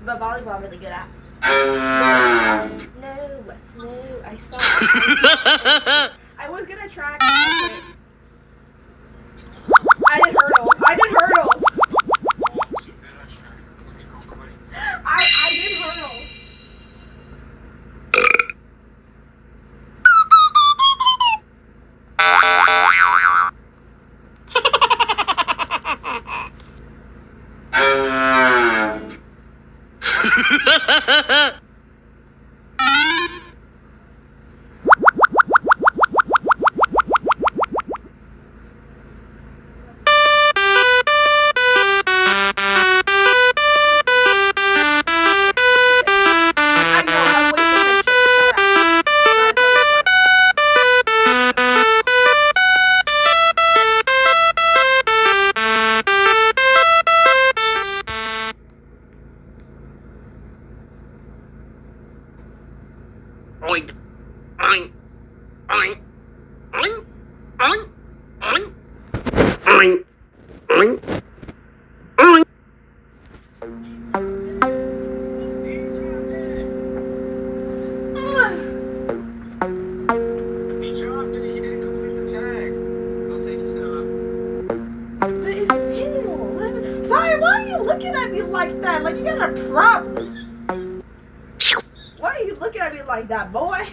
But volleyball I'm really good at. No, I stopped. I was gonna track. I did hurdles. I did hurdles. Oink, oink, oink, oink, oink, oink, oink, oink, oink. But it's manual. Sorry, why are you looking at me like that? Like you got a problem. Why are you looking at me like that, boy?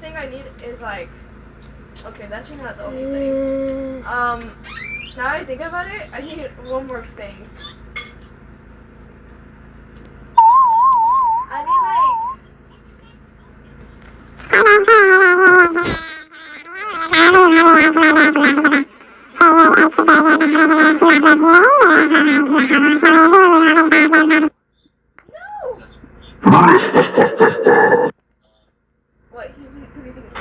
thing I need is like, okay, that's not the only thing. Now I think about it, I need one more thing. I need like. What? Because you think it's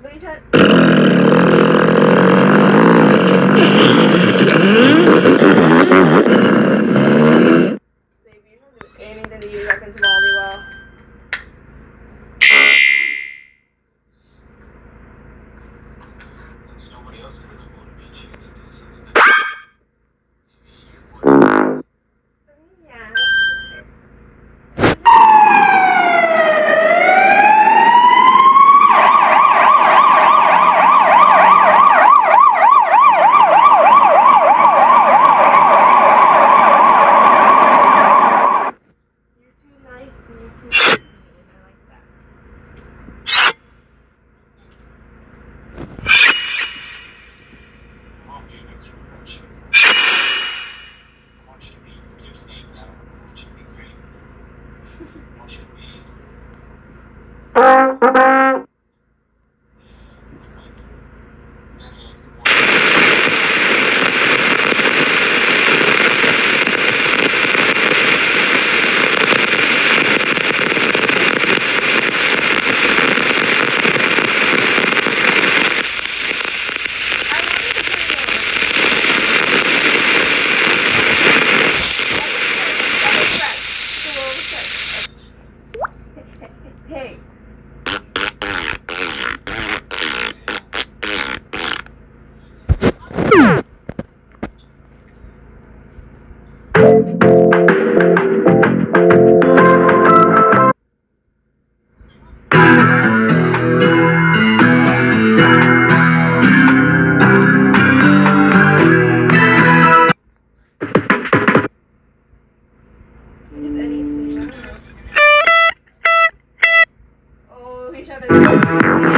But you try. Baby, you don't do anything to you back into Volleyball. Nobody else is gonna motivate you to do something. Yeah, that's fair. You're too nice and you're too nice and I like that. Mom, do next report you. I want you to keep staying down. I want you to be great. I want you to be. Hey. Just anything, I don't know. Oh, he shot it.